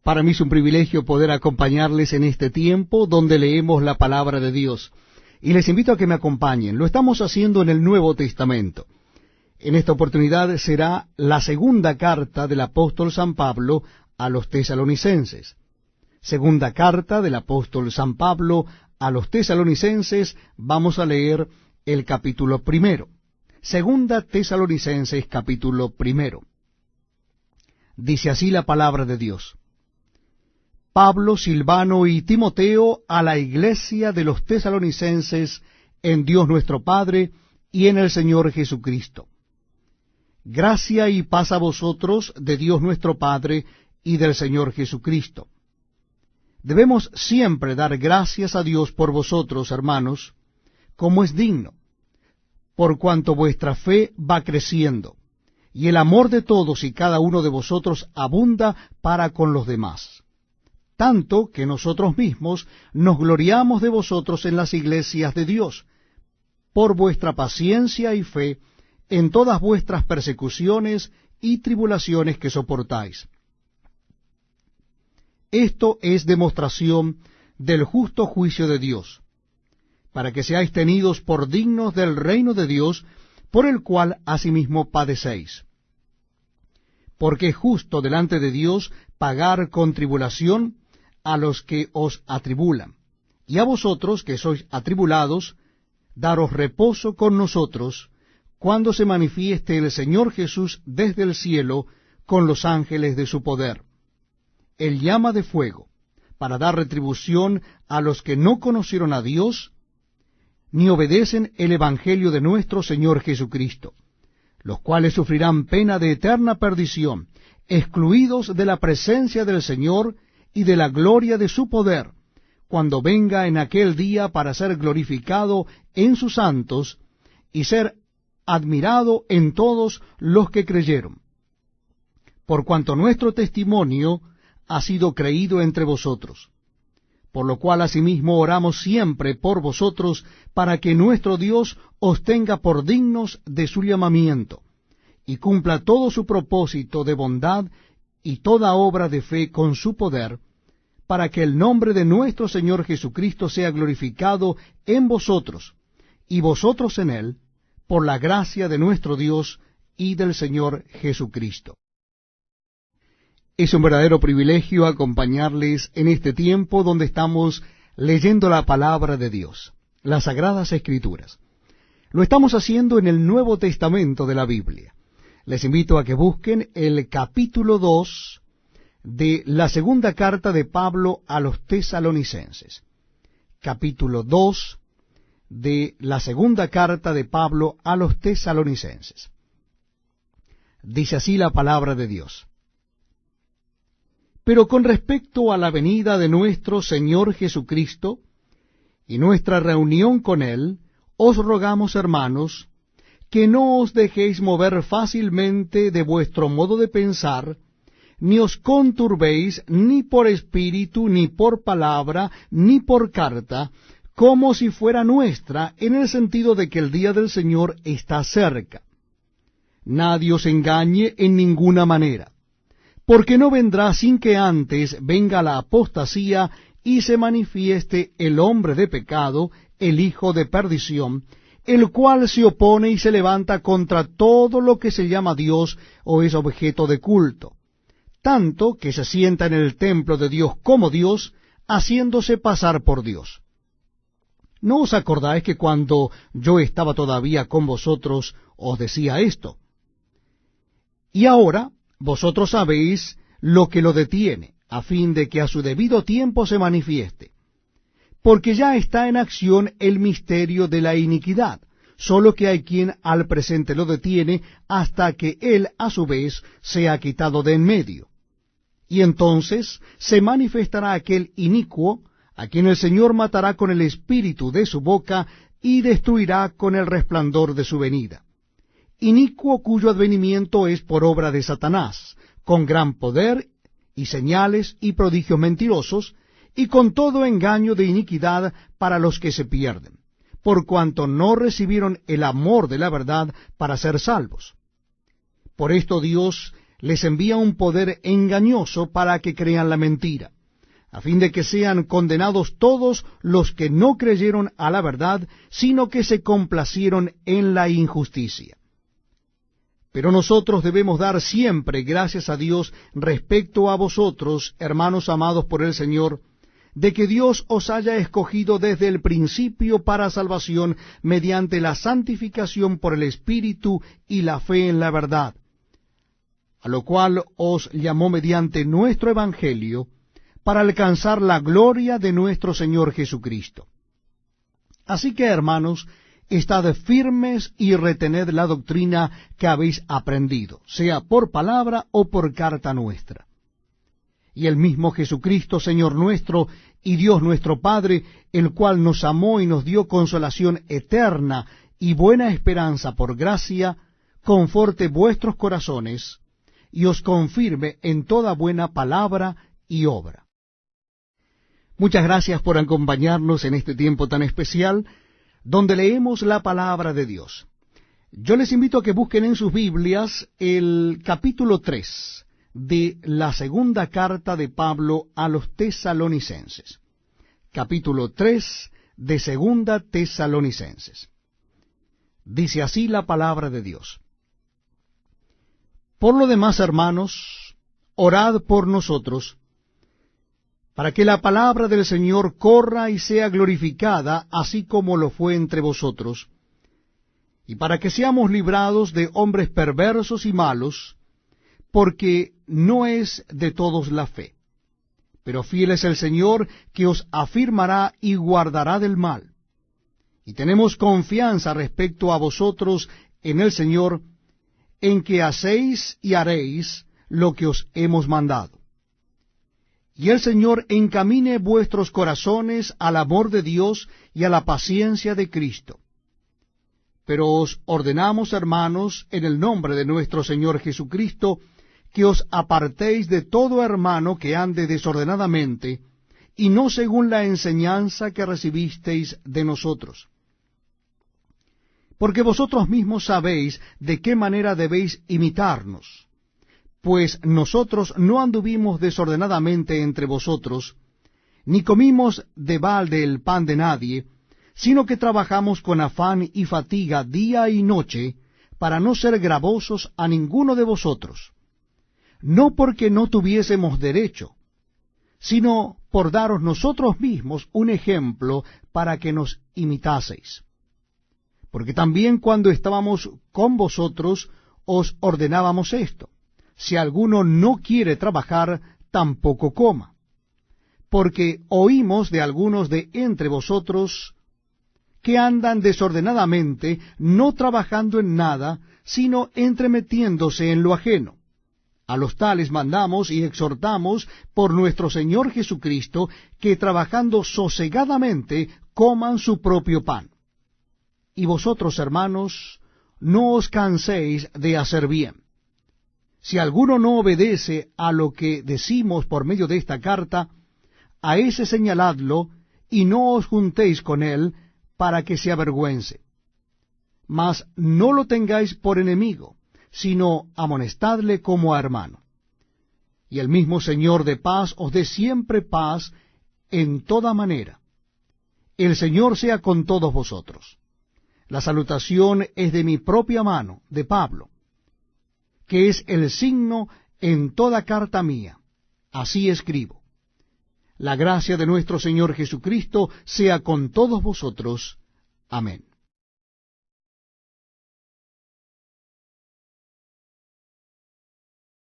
Para mí es un privilegio poder acompañarles en este tiempo donde leemos la palabra de Dios. Y les invito a que me acompañen. Lo estamos haciendo en el Nuevo Testamento. En esta oportunidad será la segunda carta del apóstol San Pablo a los tesalonicenses. Segunda carta del apóstol San Pablo a los tesalonicenses, vamos a leer el capítulo 1. Segunda Tesalonicenses, capítulo 1. Dice así la palabra de Dios. Pablo, Silvano y Timoteo a la iglesia de los tesalonicenses en Dios nuestro Padre y en el Señor Jesucristo. Gracia y paz a vosotros de Dios nuestro Padre y del Señor Jesucristo. Debemos siempre dar gracias a Dios por vosotros, hermanos, como es digno, por cuanto vuestra fe va creciendo, y el amor de todos y cada uno de vosotros abunda para con los demás. Tanto que nosotros mismos nos gloriamos de vosotros en las iglesias de Dios, por vuestra paciencia y fe en todas vuestras persecuciones y tribulaciones que soportáis. Esto es demostración del justo juicio de Dios, para que seáis tenidos por dignos del reino de Dios, por el cual asimismo padecéis. Porque es justo delante de Dios pagar con tribulación a los que os atribulan, y a vosotros que sois atribulados, daros reposo con nosotros, cuando se manifieste el Señor Jesús desde el cielo con los ángeles de su poder. Él llama de fuego, para dar retribución a los que no conocieron a Dios, ni obedecen el Evangelio de nuestro Señor Jesucristo, los cuales sufrirán pena de eterna perdición, excluidos de la presencia del Señor y de la gloria de su poder, cuando venga en aquel día para ser glorificado en sus santos y ser admirado en todos los que creyeron. Por cuanto nuestro testimonio ha sido creído entre vosotros, por lo cual asimismo oramos siempre por vosotros, para que nuestro Dios os tenga por dignos de su llamamiento, y cumpla todo su propósito de bondad y toda obra de fe con su poder, para que el nombre de nuestro Señor Jesucristo sea glorificado en vosotros, y vosotros en él, por la gracia de nuestro Dios y del Señor Jesucristo. Es un verdadero privilegio acompañarles en este tiempo donde estamos leyendo la palabra de Dios, las Sagradas Escrituras. Lo estamos haciendo en el Nuevo Testamento de la Biblia. Les invito a que busquen el capítulo 2 de la segunda carta de Pablo a los tesalonicenses. Capítulo 2 de la segunda carta de Pablo a los tesalonicenses. Dice así la palabra de Dios. Pero con respecto a la venida de nuestro Señor Jesucristo y nuestra reunión con Él, os rogamos, hermanos, que no os dejéis mover fácilmente de vuestro modo de pensar, ni os conturbéis ni por espíritu, ni por palabra, ni por carta, como si fuera nuestra, en el sentido de que el día del Señor está cerca. Nadie os engañe en ninguna manera, porque no vendrá sin que antes venga la apostasía y se manifieste el hombre de pecado, el hijo de perdición, el cual se opone y se levanta contra todo lo que se llama Dios o es objeto de culto, tanto que se sienta en el templo de Dios como Dios, haciéndose pasar por Dios. ¿No os acordáis que cuando yo estaba todavía con vosotros os decía esto? Y ahora vosotros sabéis lo que lo detiene, a fin de que a su debido tiempo se manifieste. Porque ya está en acción el misterio de la iniquidad, solo que hay quien al presente lo detiene hasta que él a su vez sea quitado de en medio. Y entonces se manifestará aquel inicuo, a quien el Señor matará con el espíritu de su boca y destruirá con el resplandor de su venida. Inicuo cuyo advenimiento es por obra de Satanás, con gran poder y señales y prodigios mentirosos, y con todo engaño de iniquidad para los que se pierden, por cuanto no recibieron el amor de la verdad para ser salvos. Por esto Dios les envía un poder engañoso para que crean la mentira, a fin de que sean condenados todos los que no creyeron a la verdad, sino que se complacieron en la injusticia. Pero nosotros debemos dar siempre gracias a Dios respecto a vosotros, hermanos amados por el Señor, de que Dios os haya escogido desde el principio para salvación mediante la santificación por el Espíritu y la fe en la verdad, a lo cual os llamó mediante nuestro Evangelio, para alcanzar la gloria de nuestro Señor Jesucristo. Así que, hermanos, estad firmes y retened la doctrina que habéis aprendido, sea por palabra o por carta nuestra. Y el mismo Jesucristo, Señor nuestro, y Dios nuestro Padre, el cual nos amó y nos dio consolación eterna y buena esperanza por gracia, conforte vuestros corazones, y os confirme en toda buena palabra y obra. Muchas gracias por acompañarnos en este tiempo tan especial, donde leemos la palabra de Dios. Yo les invito a que busquen en sus Biblias el capítulo 3 de la segunda carta de Pablo a los Tesalonicenses. Capítulo 3 de segunda Tesalonicenses. Dice así la palabra de Dios. Por lo demás, hermanos, orad por nosotros, para que la palabra del Señor corra y sea glorificada, así como lo fue entre vosotros, y para que seamos librados de hombres perversos y malos, porque no es de todos la fe. Pero fiel es el Señor, que os afirmará y guardará del mal. Y tenemos confianza respecto a vosotros en el Señor, en que hacéis y haréis lo que os hemos mandado. Y el Señor encamine vuestros corazones al amor de Dios y a la paciencia de Cristo. Pero os ordenamos, hermanos, en el nombre de nuestro Señor Jesucristo, que os apartéis de todo hermano que ande desordenadamente, y no según la enseñanza que recibisteis de nosotros. Porque vosotros mismos sabéis de qué manera debéis imitarnos, pues nosotros no anduvimos desordenadamente entre vosotros, ni comimos de balde el pan de nadie, sino que trabajamos con afán y fatiga día y noche, para no ser gravosos a ninguno de vosotros, no porque no tuviésemos derecho, sino por daros nosotros mismos un ejemplo para que nos imitaseis. Porque también cuando estábamos con vosotros os ordenábamos esto: si alguno no quiere trabajar, tampoco coma. Porque oímos de algunos de entre vosotros que andan desordenadamente, no trabajando en nada, sino entremetiéndose en lo ajeno. A los tales mandamos y exhortamos por nuestro Señor Jesucristo, que trabajando sosegadamente coman su propio pan. Y vosotros, hermanos, no os canséis de hacer bien. Si alguno no obedece a lo que decimos por medio de esta carta, a ese señaladlo, y no os juntéis con él, para que se avergüence. Mas no lo tengáis por enemigo, sino amonestadle como a hermano. Y el mismo Señor de paz os dé siempre paz en toda manera. El Señor sea con todos vosotros. La salutación es de mi propia mano, de Pablo, que es el signo en toda carta mía. Así escribo. La gracia de nuestro Señor Jesucristo sea con todos vosotros. Amén.